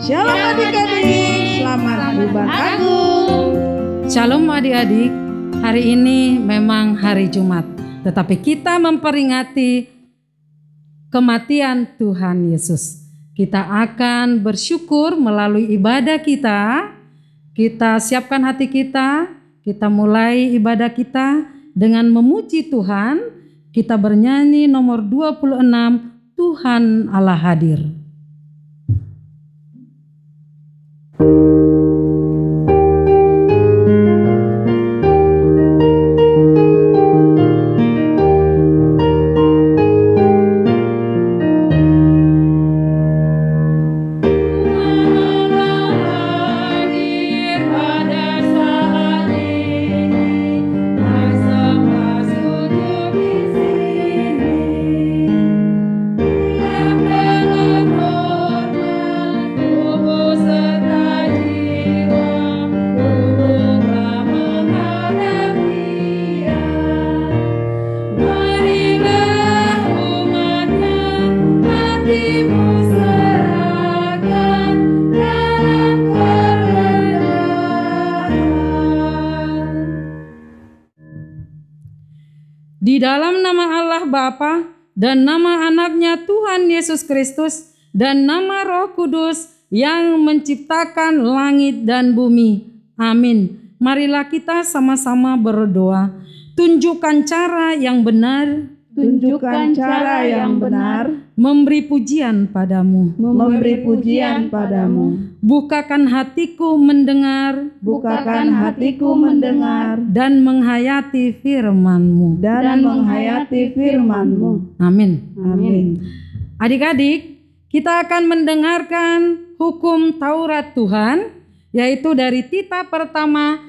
Shalom adik-adik, selamat Jumat Agung. Shalom adik-adik, hari ini memang hari Jumat, tetapi kita memperingati kematian Tuhan Yesus. Kita akan bersyukur melalui ibadah kita. Kita siapkan hati kita, kita mulai ibadah kita dengan memuji Tuhan. Kita bernyanyi nomor 26, Tuhan Allah hadir. Di dalam nama Allah Bapa dan nama anaknya Tuhan Yesus Kristus dan nama Roh Kudus yang menciptakan langit dan bumi. Amin. Marilah kita sama-sama berdoa. Tunjukkan cara yang benar. Tunjukkan cara yang benar, Memberi pujian padamu. memberi pujian padamu. Bukakan hatiku mendengar Bukakan hatiku mendengar dan menghayati firman-Mu. dan menghayati firman-Mu. Amin. Amin. Adik-adik, kita akan mendengarkan hukum Taurat Tuhan, yaitu dari tita pertama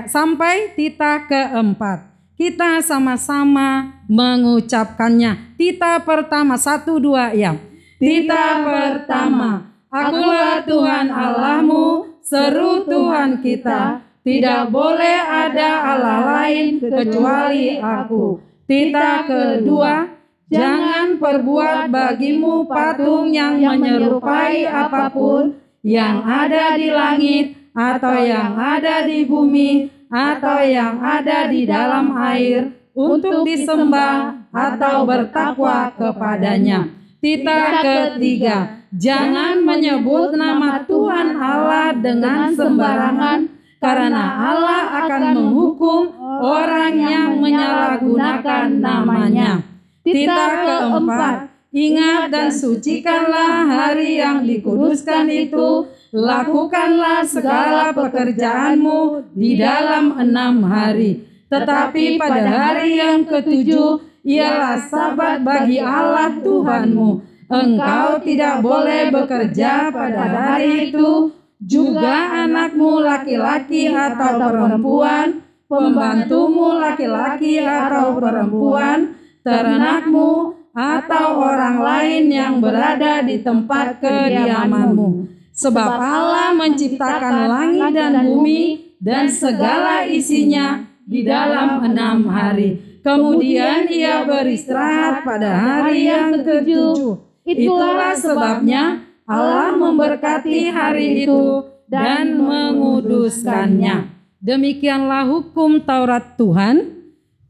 sampai tita keempat. Kita sama-sama mengucapkannya. Tita pertama, 1, 2, ya. Tita pertama, Akulah Tuhan Allahmu, seru Tuhan kita. Tidak boleh ada Allah lain kecuali Aku. Tita kedua, jangan perbuat bagimu patung yang menyerupai apapun yang ada di langit atau yang ada di bumi atau yang ada di dalam air untuk disembah atau bertakwa kepadanya. Tita ketiga, jangan menyebut nama Tuhan Allah dengan sembarangan, karena Allah akan menghukum orang yang menyalahgunakan namanya. Tita keempat, ingat dan sucikanlah hari yang dikuduskan itu. Lakukanlah segala pekerjaanmu di dalam 6 hari. Tetapi pada hari yang ketujuh ialah Sabat bagi Allah Tuhanmu. Engkau tidak boleh bekerja pada hari itu. Juga anakmu laki-laki atau perempuan, pembantumu laki-laki atau perempuan, ternakmu atau orang lain yang berada di tempat kediamanmu. Sebab Allah menciptakan langit dan bumi dan segala isinya di dalam 6 hari. Kemudian Ia beristirahat pada hari yang ketujuh. Itulah sebabnya Allah memberkati hari itu dan menguduskannya. Demikianlah hukum Taurat Tuhan.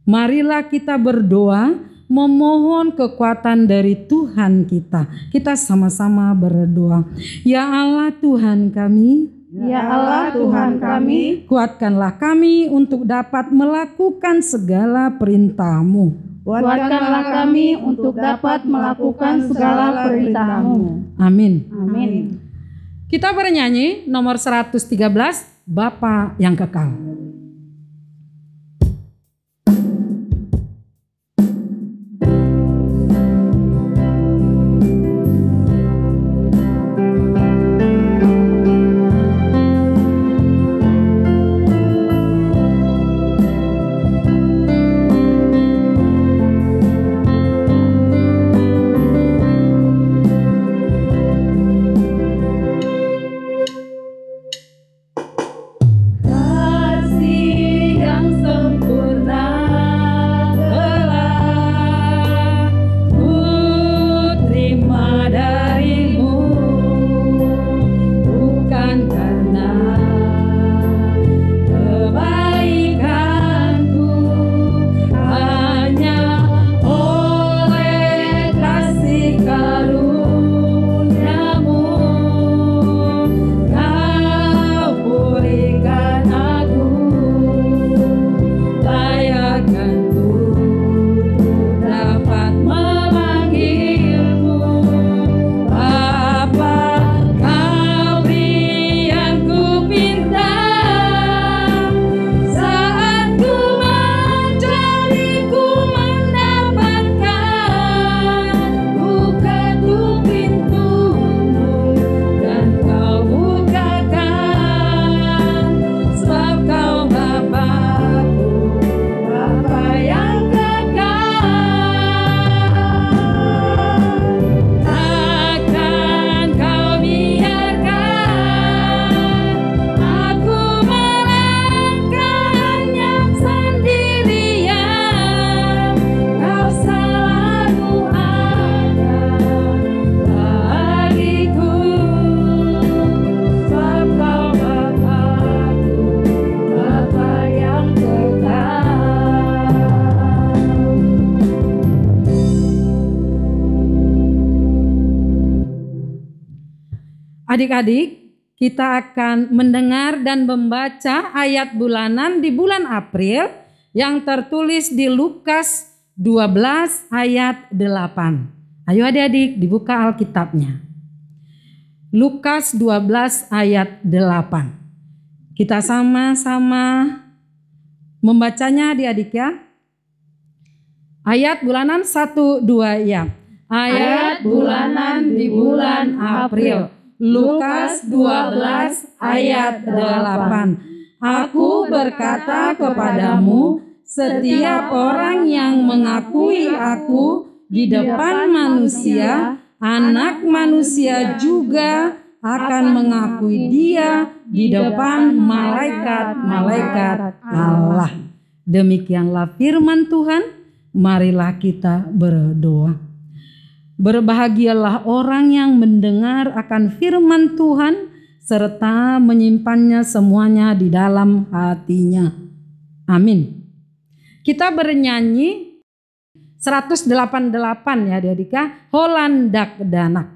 Marilah kita berdoa, memohon kekuatan dari Tuhan kita. Kita sama-sama berdoa. Ya Allah Tuhan kami, Ya Allah Tuhan kami, kuatkanlah kami untuk dapat melakukan segala perintah-Mu. kuatkanlah kami untuk dapat melakukan segala perintah-Mu. Amin. Amin. Kita bernyanyi nomor 113, Bapa yang kekal. Kasih Adik-adik, kita akan mendengar dan membaca ayat bulanan di bulan April yang tertulis di Lukas 12 ayat 8. Ayo adik-adik dibuka Alkitabnya. Lukas 12 ayat 8. Kita sama-sama membacanya adik-adik ya. Ayat bulanan 1, 2 ya. Ayat bulanan di bulan April. Lukas 12 ayat 8. Aku berkata kepadamu, setiap orang yang mengakui aku di depan manusia, Anak Manusia juga akan mengakui dia di depan malaikat-malaikat Allah. Demikianlah firman Tuhan. Marilah kita berdoa. Berbahagialah orang yang mendengar akan firman Tuhan serta menyimpannya semuanya di dalam hatinya. Amin. Kita bernyanyi 188 ya adik-adik ya. Holandak Danak.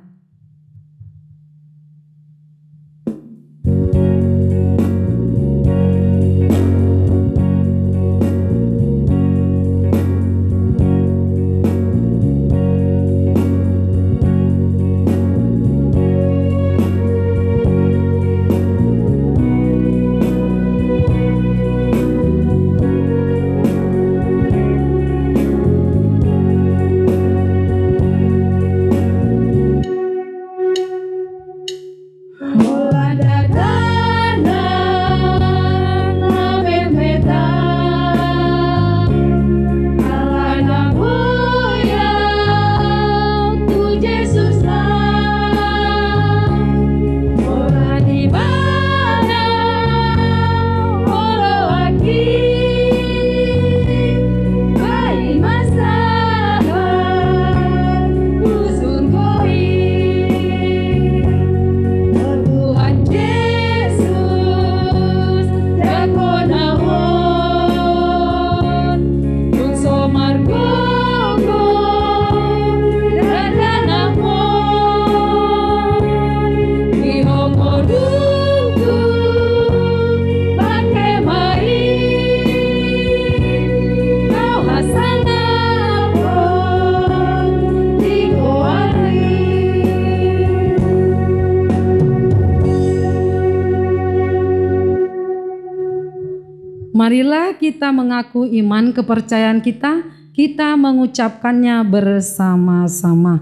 Marilah kita mengaku iman kepercayaan kita mengucapkannya bersama-sama.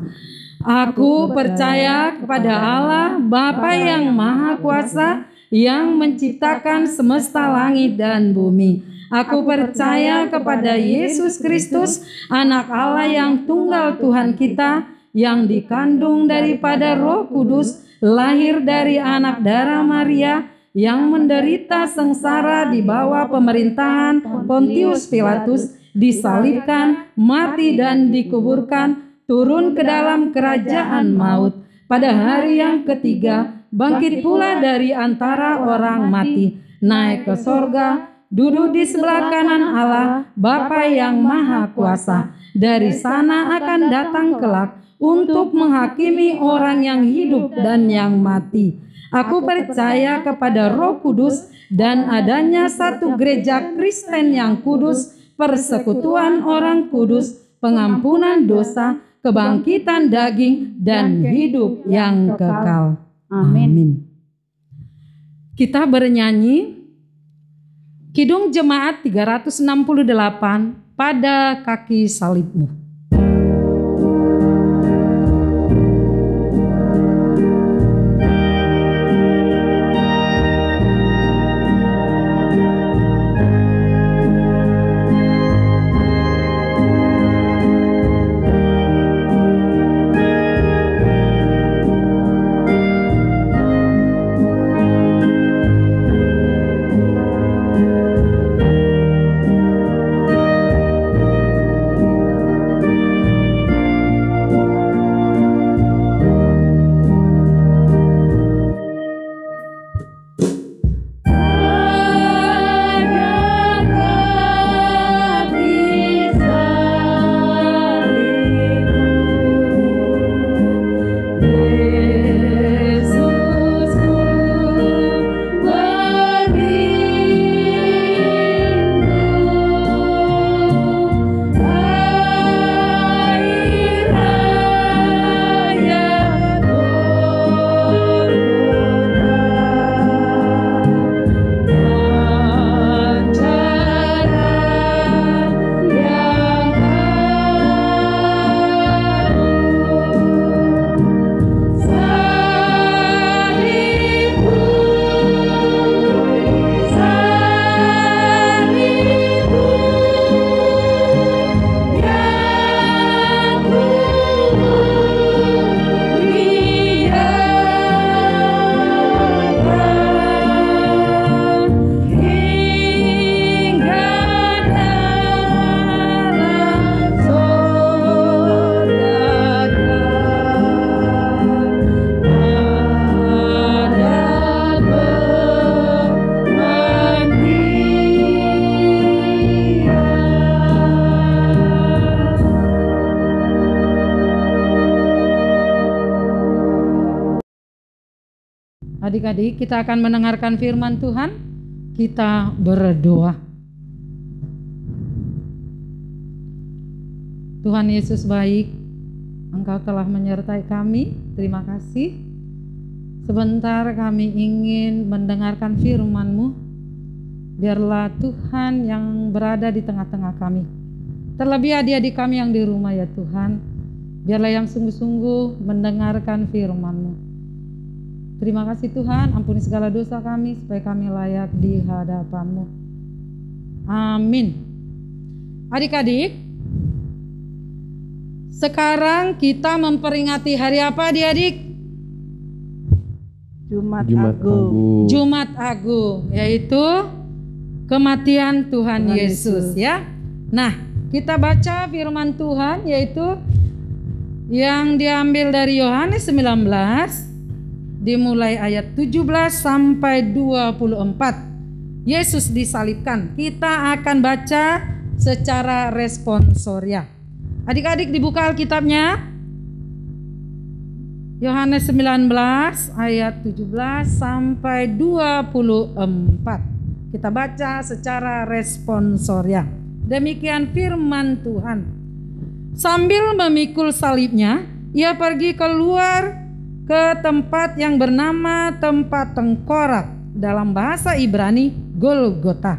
Aku percaya kepada Allah Bapa yang Maha Kuasa yang menciptakan semesta langit dan bumi. Aku percaya kepada Yesus Kristus, Anak Allah yang tunggal Tuhan kita, yang dikandung daripada Roh Kudus, lahir dari anak darah Maria, yang menderita sengsara di bawah pemerintahan Pontius Pilatus, disalibkan, mati dan dikuburkan, turun ke dalam kerajaan maut. Pada hari yang ketiga, bangkit pula dari antara orang mati, naik ke sorga, duduk di sebelah kanan Allah, Bapa yang Maha Kuasa. Dari sana akan datang kelak untuk menghakimi orang yang hidup dan yang mati. Aku percaya kepada Roh Kudus dan adanya satu gereja Kristen yang kudus, persekutuan orang kudus, pengampunan dosa, kebangkitan daging, dan hidup yang kekal. Amin. Kita bernyanyi Kidung Jemaat 368, Pada Kaki Salibmu. Adik-adik, kita akan mendengarkan firman Tuhan. Kita berdoa. Tuhan Yesus baik, Engkau telah menyertai kami. Terima kasih. Sebentar kami ingin mendengarkan firman-Mu. Biarlah Tuhan yang berada di tengah-tengah kami. Terlebih adik-adik kami yang di rumah ya Tuhan. Biarlah yang sungguh-sungguh mendengarkan firman-Mu. Terima kasih Tuhan, ampuni segala dosa kami supaya kami layak di hadapan-Mu. Amin. Adik-adik, sekarang kita memperingati hari apa adik-adik? Jumat Agung. Jumat Agung, yaitu kematian Tuhan Yesus ya. Nah, kita baca firman Tuhan yaitu yang diambil dari Yohanes 19 dimulai ayat 17 sampai 24. Yesus disalibkan. Kita akan baca secara responsoria. Adik-adik dibuka Alkitabnya. Yohanes 19 ayat 17 sampai 24. Kita baca secara responsoria. Demikian firman Tuhan. Sambil memikul salibnya, ia pergi keluar ke tempat yang bernama tempat tengkorak, dalam bahasa Ibrani Golgota.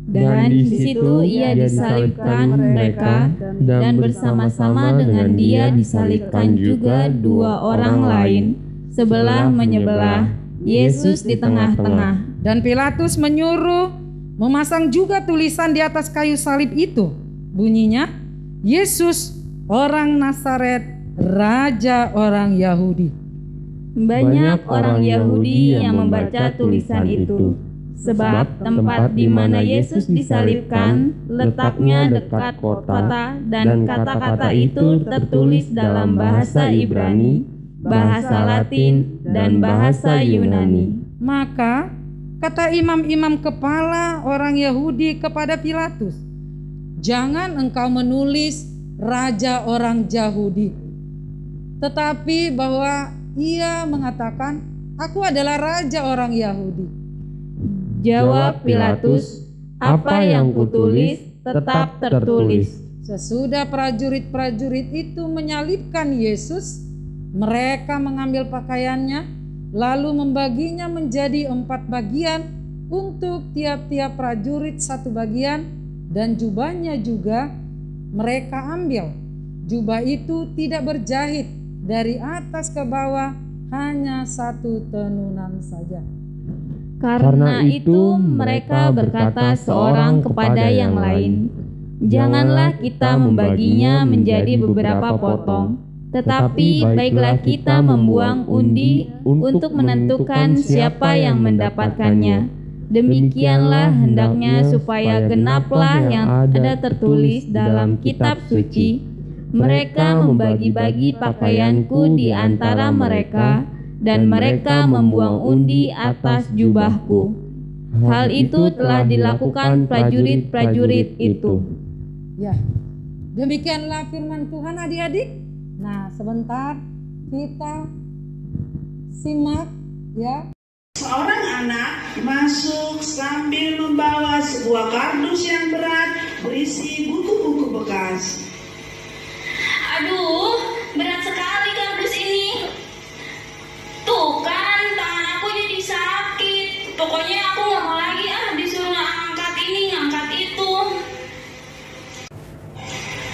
Dan di situ ia disalibkan mereka, dan bersama-sama dengan dia disalibkan juga dua orang lain, sebelah menyebelah, Yesus di tengah-tengah. Dan Pilatus menyuruh memasang juga tulisan di atas kayu salib itu. Bunyinya, Yesus orang Nazaret, Raja orang Yahudi. Banyak orang Yahudi yang membaca tulisan itu, sebab tempat di mana Yesus disalibkan letaknya dekat kota, dan kata-kata itu tertulis dalam bahasa Ibrani, bahasa Latin, dan bahasa Yunani. Maka kata imam-imam kepala orang Yahudi kepada Pilatus, "Jangan engkau menulis Raja orang Yahudi, tetapi bahwa ia mengatakan, aku adalah raja orang Yahudi." Jawab Pilatus, "Apa yang kutulis tetap tertulis." Sesudah prajurit-prajurit itu menyalibkan Yesus, mereka mengambil pakaiannya, lalu membaginya menjadi 4 bagian, untuk tiap-tiap prajurit 1 bagian, dan jubahnya juga mereka ambil. Jubah itu tidak berjahit, dari atas ke bawah hanya 1 tenunan saja. Karena itu mereka berkata seorang kepada yang lain, "Janganlah kita membaginya menjadi beberapa potong, tetapi baiklah kita membuang undi untuk menentukan siapa yang mendapatkannya. Demikianlah hendaknya supaya genaplah yang ada tertulis dalam kitab suci. Mereka membagi-bagi pakaianku di antara mereka, dan mereka membuang undi atas jubahku." Hal itu telah dilakukan prajurit-prajurit itu. Ya, demikianlah firman Tuhan adik-adik. Nah, sebentar kita simak ya. Seorang anak masuk sambil membawa sebuah kardus yang berat berisi buku-buku bekas. Aduh, berat sekali kardus ini. Tuh kan, tangan aku jadi sakit. Pokoknya aku gak mau lagi disuruh ngangkat ini, ngangkat itu.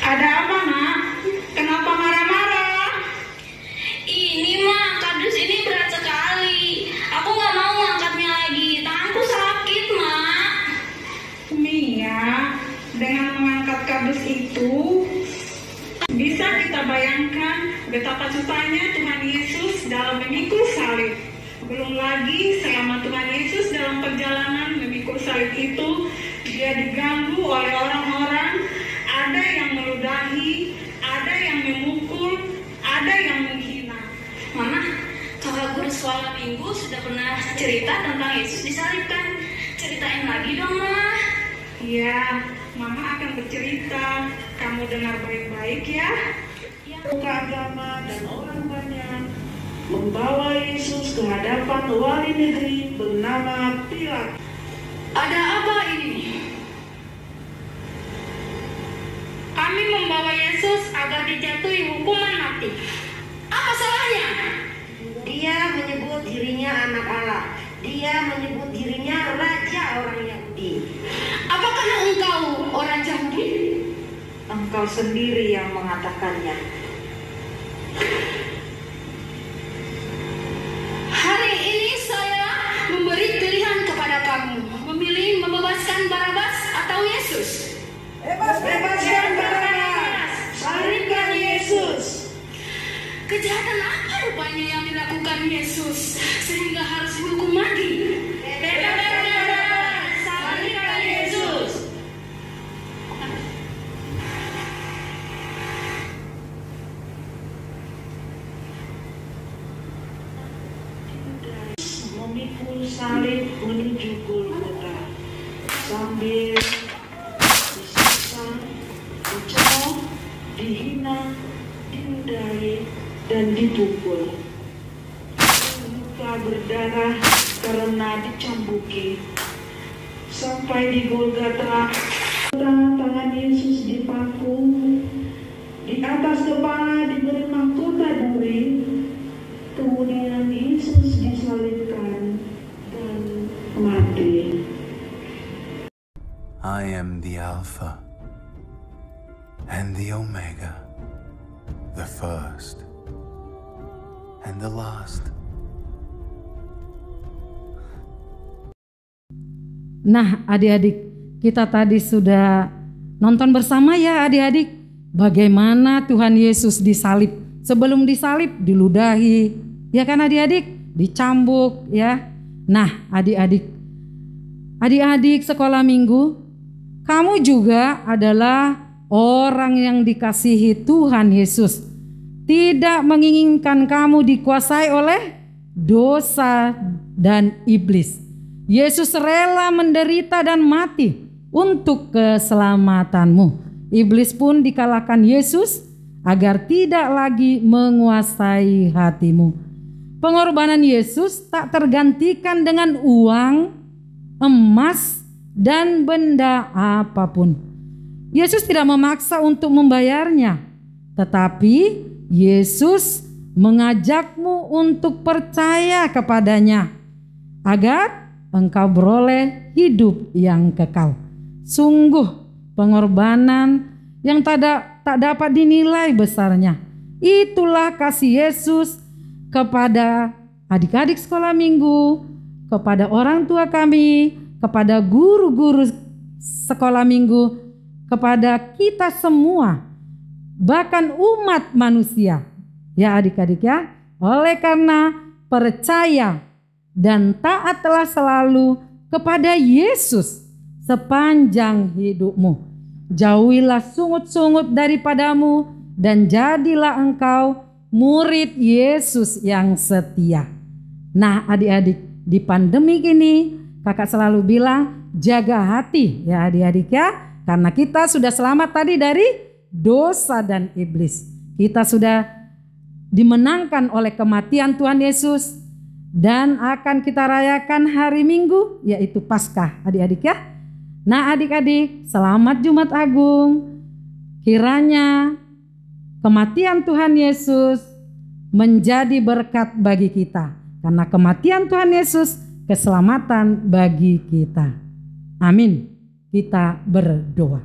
Ada apa, Nak? Kenapa marah-marah? Ini mah, kardus ini berat sekali. Aku gak mau ngangkatnya lagi. Tanganku sakit, Mak. Mia, dengan mengangkat kardus itu, bisa kita bayangkan betapa susahnya Tuhan Yesus dalam memikul salib. Belum lagi selama Tuhan Yesus dalam perjalanan memikul salib itu, dia diganggu oleh orang-orang. Ada yang meludahi, ada yang memukul, ada yang menghina. Mama, kakak guru sekolah minggu sudah pernah cerita tentang Yesus disalibkan. Ceritain lagi dong, Mama. Iya, Mama akan bercerita. Kamu dengar baik-baik ya. Ya. Buka agama dan orang banyak membawa Yesus ke hadapan wali negeri bernama Pilatus. Ada apa ini? Kami membawa Yesus agar dijatuhi hukuman mati. Apa salahnya? Dia menyebut dirinya anak Allah. Dia menyebut dirinya raja orang Yahudi. Apakah engkau orang Yahudi? Engkau sendiri yang mengatakannya. Hari ini saya memberi pilihan kepada kamu, memilih membebaskan Barabas atau Yesus. Bebaskan Barabas, salibkan Yesus. Kejahatan apa rupanya yang dilakukan Yesus sehingga harus dihukum mati? Bebaskan Barabas, salibkan Yesus. Memikul salib menuju Golgota sambil disiksa, dicela, dihina, diludahi, dan dipukul. Luka berdarah karena dicambuki. Sampai di Golgota, tangan Yesus dipaku, di atas kepala diberi mahkota duri. Kemudian Yesus disalibkan dan mati. I am the Alpha and the Omega, the first and the last. Nah, adik-adik, kita tadi sudah nonton bersama ya adik-adik, bagaimana Tuhan Yesus disalib. Sebelum disalib diludahi, ya kan adik-adik, dicambuk ya. Nah, adik-adik sekolah minggu, kamu juga adalah orang yang dikasihi Tuhan Yesus. Tidak menginginkan kamu dikuasai oleh dosa dan iblis. Yesus rela menderita dan mati untuk keselamatanmu. Iblis pun dikalahkan Yesus agar tidak lagi menguasai hatimu. Pengorbanan Yesus tak tergantikan dengan uang, emas, dan benda apapun. Yesus tidak memaksa untuk membayarnya, tetapi Yesus mengajakmu untuk percaya kepadanya agar engkau beroleh hidup yang kekal. Sungguh pengorbanan yang tak dapat dinilai besarnya. Itulah kasih Yesus kepada adik-adik sekolah minggu, kepada orang tua kami, kepada guru-guru sekolah minggu, kepada kita semua, bahkan umat manusia. Ya adik-adik ya, oleh karena percaya dan taatlah selalu kepada Yesus sepanjang hidupmu. Jauhilah sungut-sungut daripadamu dan jadilah engkau murid Yesus yang setia. Nah adik-adik, di pandemi ini kakak selalu bilang jaga hati ya adik-adik ya. Karena kita sudah selamat tadi dari dosa dan iblis. Kita sudah dimenangkan oleh kematian Tuhan Yesus. Dan akan kita rayakan hari Minggu yaitu Paskah adik-adik ya. Nah adik-adik, selamat Jumat Agung. Kiranya kematian Tuhan Yesus menjadi berkat bagi kita. Karena kematian Tuhan Yesus keselamatan bagi kita. Amin. Kita berdoa.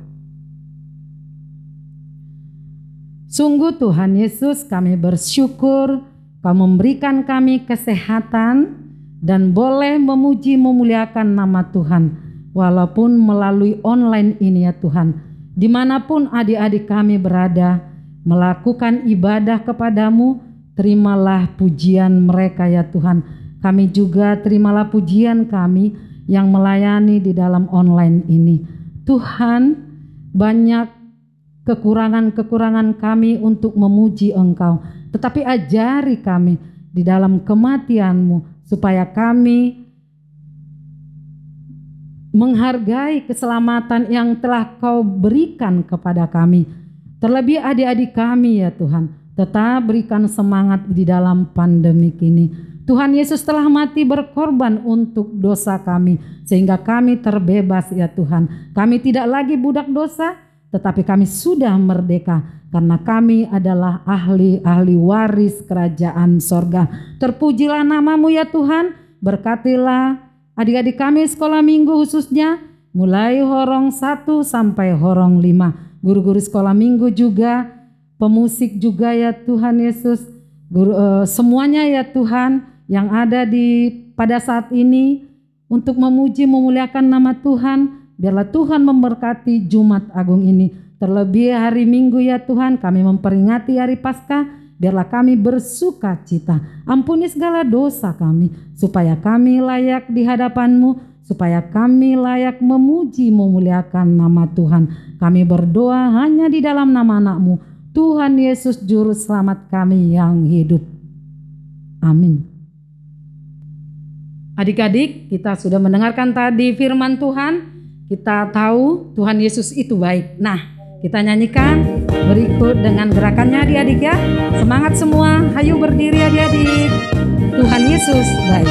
Sungguh Tuhan Yesus, kami bersyukur Kau memberikan kami kesehatan dan boleh memuji memuliakan nama Tuhan. Walaupun melalui online ini ya Tuhan. Dimanapun adik-adik kami berada melakukan ibadah kepadamu, terimalah pujian mereka ya Tuhan. Kami juga terimalah pujian kami yang melayani di dalam online ini. Tuhan, banyak kekurangan-kekurangan kami untuk memuji Engkau. Tetapi ajari kami di dalam kematian-Mu supaya kami menghargai keselamatan yang telah Kau berikan kepada kami. Terlebih adik-adik kami ya Tuhan. Tetap berikan semangat di dalam pandemi ini. Tuhan Yesus telah mati berkorban untuk dosa kami, sehingga kami terbebas ya Tuhan. Kami tidak lagi budak dosa, tetapi kami sudah merdeka, karena kami adalah ahli waris kerajaan sorga. Terpujilah namamu ya Tuhan. Berkatilah adik-adik kami sekolah minggu khususnya, mulai horong 1 sampai horong 5. Guru-guru sekolah minggu juga, pemusik juga ya Tuhan Yesus, semuanya ya Tuhan yang ada pada saat ini untuk memuji memuliakan nama Tuhan. Biarlah Tuhan memberkati Jumat Agung ini. Terlebih hari Minggu ya Tuhan, kami memperingati hari Paskah. Biarlah kami bersuka cita. Ampuni segala dosa kami, supaya kami layak di hadapan-Mu, supaya kami layak memuji memuliakan nama Tuhan. Kami berdoa hanya di dalam nama anak-Mu, Tuhan Yesus Juru Selamat kami yang hidup. Amin. Adik-adik, kita sudah mendengarkan tadi firman Tuhan. Kita tahu Tuhan Yesus itu baik. Nah, kita nyanyikan berikut dengan gerakannya adik-adik ya. Semangat semua, hayu berdiri adik-adik. Tuhan Yesus baik.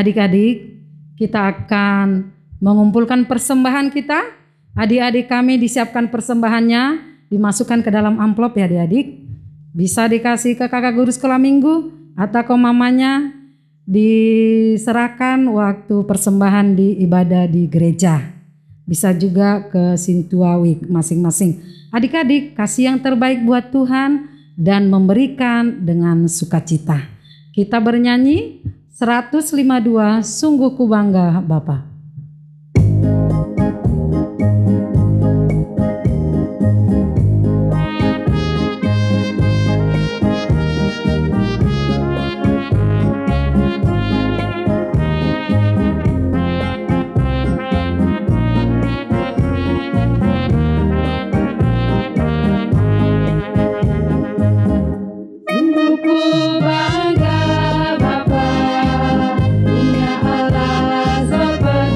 Adik-adik, kita akan mengumpulkan persembahan kita. Adik-adik kami disiapkan persembahannya, dimasukkan ke dalam amplop ya adik-adik. Bisa dikasih ke kakak guru sekolah minggu atau ke mamanya, diserahkan waktu persembahan di ibadah di gereja. Bisa juga ke Sintuawi masing-masing. Adik-adik, kasih yang terbaik buat Tuhan dan memberikan dengan sukacita. Kita bernyanyi 152, sungguh ku bangga Bapa. Bangga Bapa, punya Allah sepenuhnya.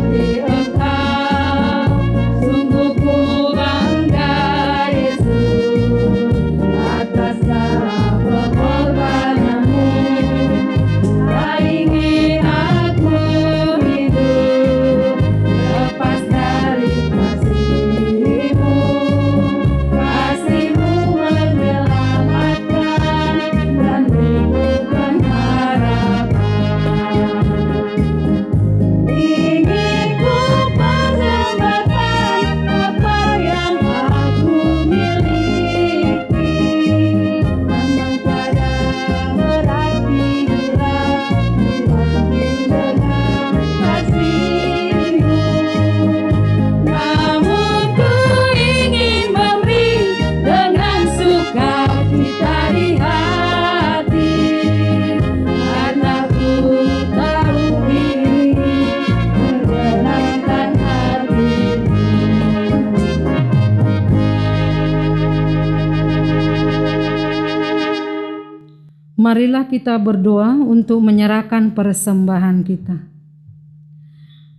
Marilah kita berdoa untuk menyerahkan persembahan kita.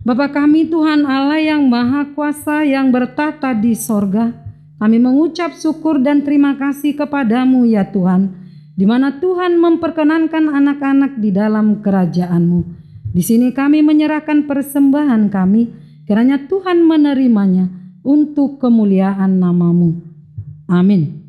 Bapa kami Tuhan Allah yang Maha Kuasa yang bertata di sorga, kami mengucap syukur dan terima kasih kepadamu ya Tuhan, di mana Tuhan memperkenankan anak-anak di dalam kerajaan-Mu. Di sini kami menyerahkan persembahan kami, kiranya Tuhan menerimanya untuk kemuliaan nama-Mu. Amin.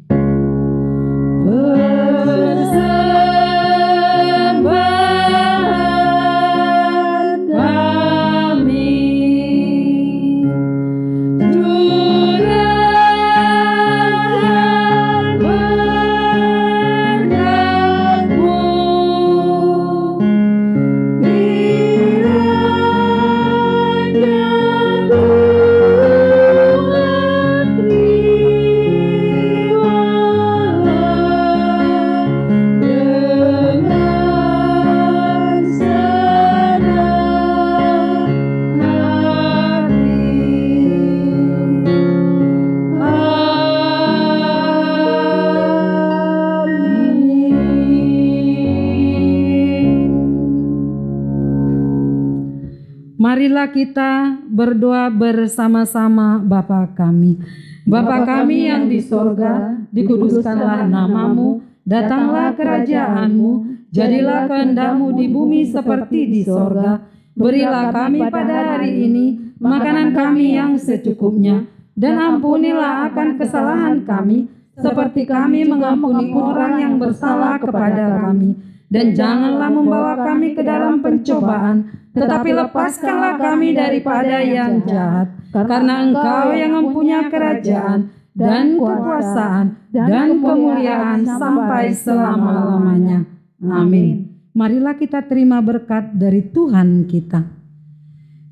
Marilah kita berdoa bersama-sama Bapa kami. Bapa kami yang di sorga, dikuduskanlah nama-Mu, datanglah kerajaan-Mu, jadilah kehendak-Mu di bumi seperti di sorga. Berilah kami pada hari ini makanan kami yang secukupnya, dan ampunilah akan kesalahan kami, seperti kami mengampuni orang yang bersalah kepada kami. Dan janganlah membawa kami ke dalam pencobaan, tetapi lepaskanlah kami daripada yang jahat. Karena Engkau yang mempunyai kerajaan dan kekuasaan dan kemuliaan sampai selama-lamanya. Amin. Marilah kita terima berkat dari Tuhan kita.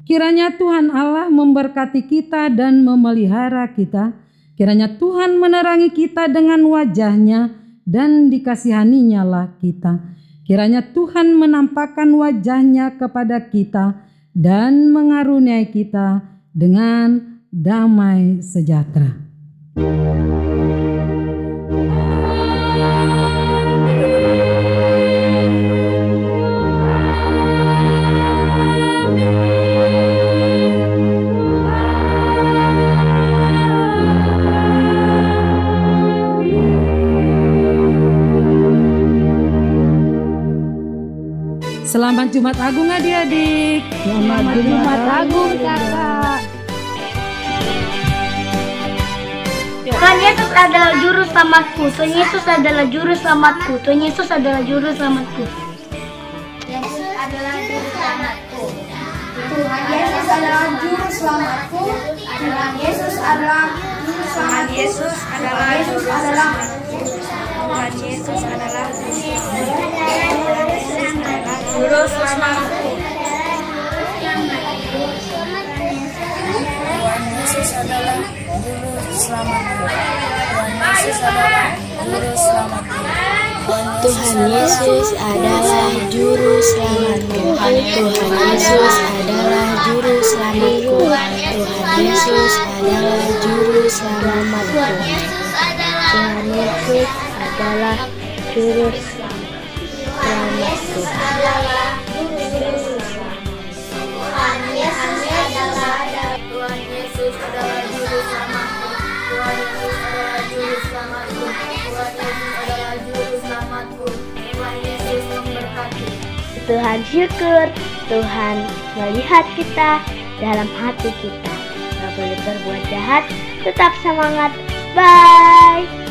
Kiranya Tuhan Allah memberkati kita dan memelihara kita. Kiranya Tuhan menerangi kita dengan wajah-Nya dan dikasihaninya lah kita. Kiranya Tuhan menampakkan wajah-Nya kepada kita dan mengaruniai kita dengan damai sejahtera. Selamat Jumat Agung adik-adik. Selamat Jumat Agung kakak. Tuhan Yesus adalah juru selamatku. Tuhan Yesus adalah juru selamatku. Tuhan Yesus adalah juru selamatku. Yesus adalah juru selamatku. Tuhan Yesus adalah juru selamatku. Tuhan Yesus adalah juru selamatku. Yesus adalah juru selamatku. Tuhan Yesus adalah juru selamatku. Tuhan Yesus adalah juru selamatku. Tuhan Yesus adalah juru selamatku. Tuhan Yesus adalah juru selamatku. Tuhan Yesus adalah juru selamatku. Tuhan Yesus adalah juru selamatku. Tuhan Yesus adalah juru selamatku. Tuhan syukur, Tuhan melihat kita dalam hati kita. Gak boleh berbuat jahat, tetap semangat. Bye.